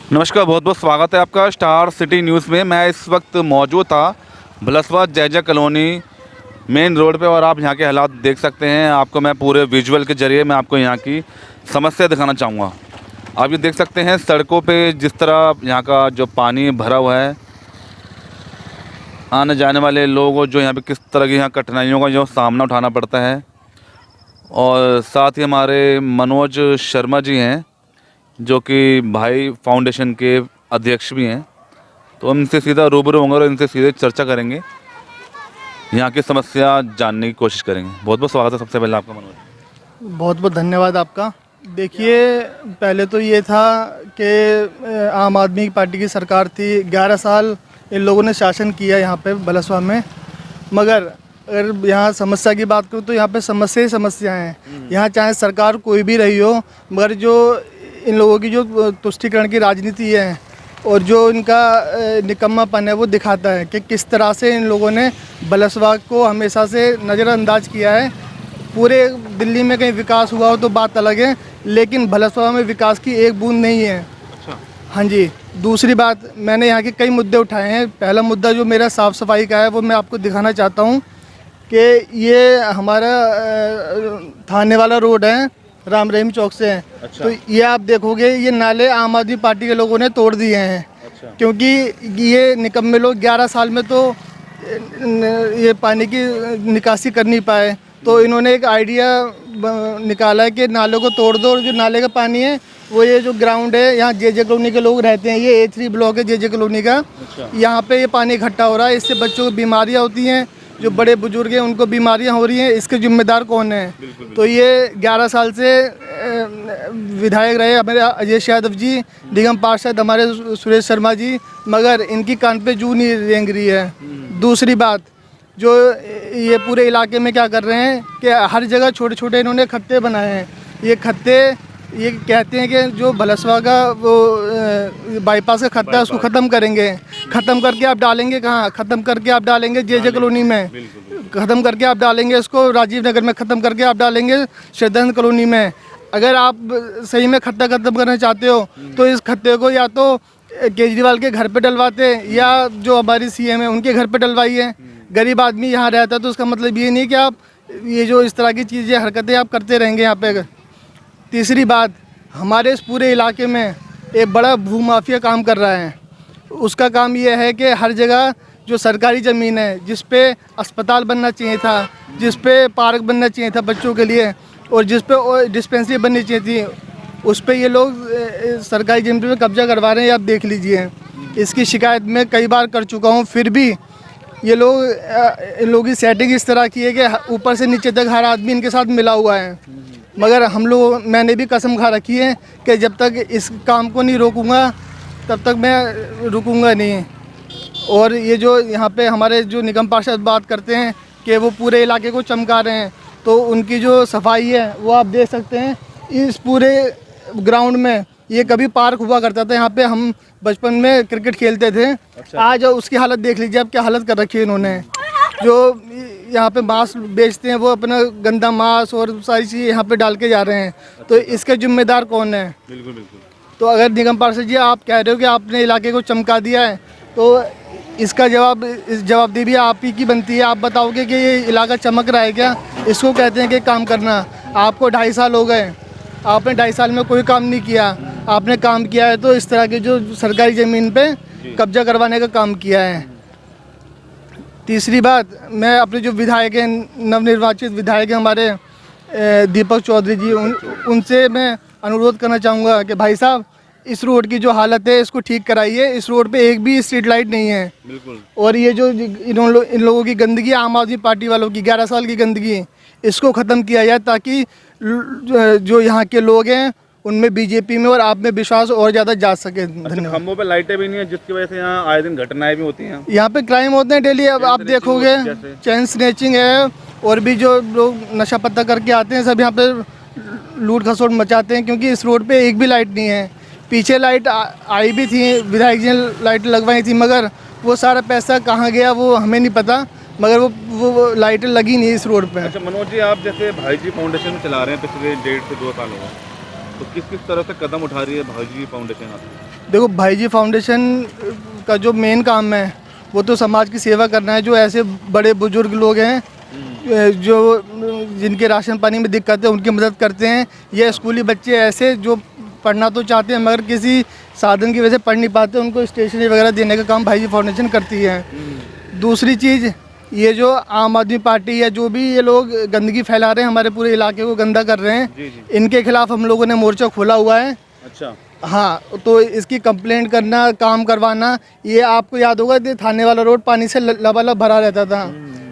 नमस्कार, बहुत बहुत स्वागत है आपका स्टार सिटी न्यूज़ में। मैं इस वक्त मौजूद था भलसवा जैजा कॉलोनी मेन रोड पे और आप यहाँ के हालात देख सकते हैं। आपको मैं पूरे विजुअल के ज़रिए मैं आपको यहाँ की समस्या दिखाना चाहूँगा। आप ये देख सकते हैं सड़कों पे जिस तरह यहाँ का जो पानी भरा हुआ है, आने जाने वाले लोगों जो यहाँ पे किस तरह की यहाँ कठिनाइयों का जो सामना उठाना पड़ता है। और साथ ही हमारे मनोज शर्मा जी हैं जो कि भाई फाउंडेशन के अध्यक्ष भी हैं, तो हम इनसे सीधा रूबरू होंगे और इनसे सीधे चर्चा करेंगे, यहाँ की समस्या जानने की कोशिश करेंगे। बहुत बहुत स्वागत है सबसे पहले आपका मनोज। बहुत बहुत धन्यवाद आपका। देखिए, पहले तो ये था कि आम आदमी पार्टी की सरकार थी, 11 साल इन लोगों ने शासन किया यहाँ पे भलसवा में। मगर अगर यहाँ समस्या की बात करूँ तो यहाँ पे समस्या ही समस्या हैं। यहाँ चाहे सरकार कोई भी रही हो, मगर जो इन लोगों की जो तुष्टीकरण की राजनीति है और जो इनका निकम्मापन है वो दिखाता है कि किस तरह से इन लोगों ने भलसवा को हमेशा से नज़रअंदाज किया है। पूरे दिल्ली में कहीं विकास हुआ हो तो बात अलग है, लेकिन भलसवा में विकास की एक बूंद नहीं है। अच्छा। हाँ जी। दूसरी बात, मैंने यहाँ के कई मुद्दे उठाए हैं। पहला मुद्दा जो मेरा साफ़ सफाई का है वो मैं आपको दिखाना चाहता हूँ कि ये हमारा थाने वाला रोड है, राम रहीम चौक से है। अच्छा। तो ये आप देखोगे ये नाले आम आदमी पार्टी के लोगों ने तोड़ दिए हैं। अच्छा। क्योंकि ये निकम्मे लोग 11 साल में तो ये पानी की निकासी कर नहीं पाए, तो इन्होंने एक आइडिया निकाला है कि नालों को तोड़ दो और जो नाले का पानी है वो ये जो ग्राउंड है, यहाँ जे कॉलोनी के लोग रहते हैं, ये A3 ब्लॉक है जे कॉलोनी का। अच्छा। यहाँ पे ये पानी इकट्ठा हो रहा है, इससे बच्चों को बीमारियाँ होती हैं, जो बड़े बुजुर्ग हैं उनको बीमारियाँ हो रही हैं। इसके जिम्मेदार कौन है? तो ये 11 साल से विधायक रहे हमारे अजय यादव जी, निगम पार्षद हमारे सुरेश शर्मा जी, मगर इनकी कान पे जू नहीं रेंग रही है। दूसरी बात, जो ये पूरे इलाके में क्या कर रहे हैं कि हर जगह छोटे छोटे इन्होंने खत्ते बनाए हैं। ये खत्ते ये कहते हैं कि जो भलसवा का वो बाईपास का खत्ता है उसको ख़त्म करेंगे। ख़त्म करके आप डालेंगे कहाँ? ख़त्म करके आप डालेंगे जे कॉलोनी में, ख़त्म करके आप डालेंगे इसको राजीव नगर में, ख़त्म करके आप डालेंगे श्रद्धानंद कॉलोनी में। अगर आप सही में खत्ता ख़त्म करना चाहते हो तो इस खत्ते को या तो केजरीवाल के घर पे डलवाते या जो हमारी CM है उनके घर पे डलवाइए। गरीब आदमी यहाँ रहता है तो उसका मतलब ये नहीं कि आप ये जो इस तरह की चीज़ें हरकतें आप करते रहेंगे यहाँ पे। तीसरी बात, हमारे इस पूरे इलाके में एक बड़ा भूमाफिया काम कर रहा है। उसका काम ये है कि हर जगह जो सरकारी ज़मीन है जिस पे अस्पताल बनना चाहिए था, जिस पे पार्क बनना चाहिए था बच्चों के लिए और जिस पे डिस्पेंसरी बननी चाहिए थी, उस पे ये लोग सरकारी ज़मीन पे कब्जा करवा रहे हैं। आप देख लीजिए, इसकी शिकायत मैं कई बार कर चुका हूँ, फिर भी ये लोग इन लोगों की सेटिंग इस तरह की है कि ऊपर से नीचे तक हर आदमी इनके साथ मिला हुआ है। मगर मैंने भी कसम खा रखी है कि जब तक इस काम को नहीं रोकूंगा तब तक मैं रुकूंगा नहीं। और ये जो यहाँ पे हमारे जो निगम पार्षद बात करते हैं कि वो पूरे इलाके को चमका रहे हैं, तो उनकी जो सफाई है वो आप देख सकते हैं। इस पूरे ग्राउंड में ये कभी पार्क हुआ करता था, यहाँ पे हम बचपन में क्रिकेट खेलते थे। अच्छा। आज उसकी हालत देख लीजिए आप, क्या हालत कर रखी है इन्होंने। जो यहाँ पे मांस बेचते हैं वो अपना गंदा मांस और सारी चीज़ें यहाँ पे डाल के जा रहे हैं। तो इसके जिम्मेदार कौन है? बिल्कुल बिल्कुल। तो अगर निगम पार्षद जी आप कह रहे हो कि आपने इलाके को चमका दिया है, तो इसका जवाबदेही भी आप ही की बनती है। आप बताओगे कि ये इलाका चमक रहा है क्या? इसको कहते हैं कि काम करना। आपको 2.5 साल हो गए, आपने 2.5 साल में कोई काम नहीं किया। आपने काम किया है तो इस तरह की जो सरकारी ज़मीन पे कब्जा करवाने का काम किया है। तीसरी बात, मैं अपने जो विधायक हैं, नवनिर्वाचित विधायक हैं हमारे दीपक चौधरी जी, उनसे मैं अनुरोध करना चाहूँगा कि भाई साहब, इस रोड की जो हालत है इसको ठीक कराइए। इस रोड पे एक भी स्ट्रीट लाइट नहीं है। बिल्कुल। और ये जो इन लोगों की गंदगी, आम आदमी पार्टी वालों की 11 साल की गंदगी, इसको ख़त्म किया जाए ताकि जो यहाँ के लोग हैं उनमें बीजेपी में और आप में विश्वास और ज़्यादा जा सके। धन्यवाद। खंभों पे लाइटें भी नहीं है जिसकी वजह से यहाँ आए दिन घटनाएं भी होती हैं। यहाँ पे क्राइम होते हैं डेली। अब आप देखोगे चेन स्नैचिंग है और भी जो लोग नशा पत्ता करके आते हैं सब यहाँ पे लूट खसोट मचाते हैं, क्योंकि इस रोड पे एक भी लाइट नहीं है। पीछे लाइट आई भी थी, विधायक जी ने लाइट लगवाई थी, मगर वो सारा पैसा कहाँ गया वो हमें नहीं पता, मगर वो लाइटें लगी नहीं इस रोड पे। अच्छा मनोज जी, आप जैसे भाई जी फाउंडेशन चला रहे हैं पिछले 1.5 से 2 साल हो गए, तो किस किस तरह से कदम उठा रही है भाईजी फाउंडेशन आपकी? देखो भाईजी फाउंडेशन का जो मेन काम है वो तो समाज की सेवा करना है। जो ऐसे बड़े बुजुर्ग लोग हैं जो जिनके राशन पानी में दिक्कत है उनकी मदद करते हैं। ये स्कूली बच्चे ऐसे जो पढ़ना तो चाहते हैं मगर किसी साधन की वजह से पढ़ नहीं पाते, उनको स्टेशनरी वगैरह देने का काम भाईजी फाउंडेशन करती है। दूसरी चीज़, ये जो आम आदमी पार्टी या जो भी ये लोग गंदगी फैला रहे हैं, हमारे पूरे इलाके को गंदा कर रहे हैं, इनके खिलाफ हम लोगों ने मोर्चा खोला हुआ है। अच्छा। हाँ, तो इसकी कंप्लेंट करना, काम करवाना। ये आपको याद होगा कि थाने वाला रोड पानी से लबालब भरा रहता था।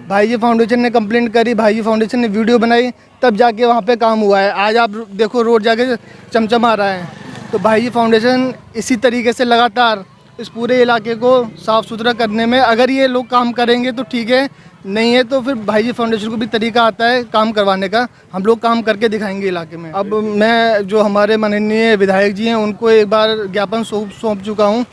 भाईजी फाउंडेशन ने कंप्लेंट करी, भाईजी फाउंडेशन ने वीडियो बनाई, तब जाके वहाँ पे काम हुआ है। आज आप देखो रोड जाके चमचमा रहा है। तो भाईजी फाउंडेशन इसी तरीके से लगातार इस पूरे इलाके को साफ़ सुथरा करने में, अगर ये लोग काम करेंगे तो ठीक है, नहीं है तो फिर भाईजी फाउंडेशन को भी तरीका आता है काम करवाने का। हम लोग काम करके दिखाएंगे इलाके में। अब मैं जो हमारे माननीय विधायक जी हैं उनको एक बार ज्ञापन सौंप चुका हूँ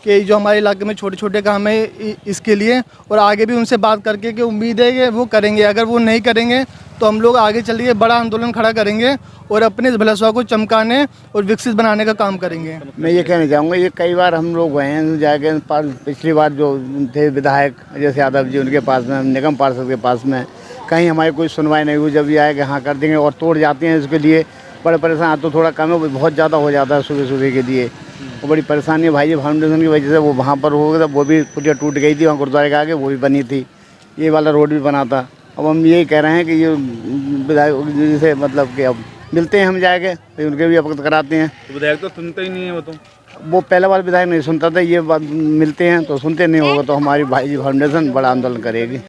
कि जो हमारे इलाके में छोटे छोटे काम है इसके लिए, और आगे भी उनसे बात करके कि उम्मीद है कि वो करेंगे। अगर वो नहीं करेंगे तो हम लोग आगे चल के बड़ा आंदोलन खड़ा करेंगे और अपने इस भलसवा को चमकाने और विकसित बनाने का काम करेंगे। मैं ये कहना चाहूँगा, ये कई बार हम लोग गए हैं जाके, पिछली बार जो थे विधायक जैसे यादव जी, उनके पास में, निगम पार्षद के पास में, कहीं हमारी कोई सुनवाई नहीं हुई। जब ये आए कि हाँ कर देंगे और तोड़ जाते हैं, इसके लिए बड़े परेशान। तो थोड़ा कम है, बहुत ज़्यादा हो जाता है सुबह सुबह के लिए, वो बड़ी परेशानी है। भाईजी फाउंडेशन की वजह से वो वहाँ पर हो गया था, वो भी पुलिया टूट गई थी, वहाँ गुरुद्वारे के आगे वो भी बनी थी, ये वाला रोड भी बना था। अब हम यही कह रहे हैं कि ये विधायक जैसे मतलब कि अब मिलते हैं हम जाके तो उनके भी अवगत कराते हैं। तो विधायक तो सुनते ही नहीं है वो पहले वाला विधायक नहीं सुनता था, ये बात मिलते हैं तो सुनते नहीं होगा। तो हमारी भाईजी फाउंडेशन बड़ा आंदोलन करेगी।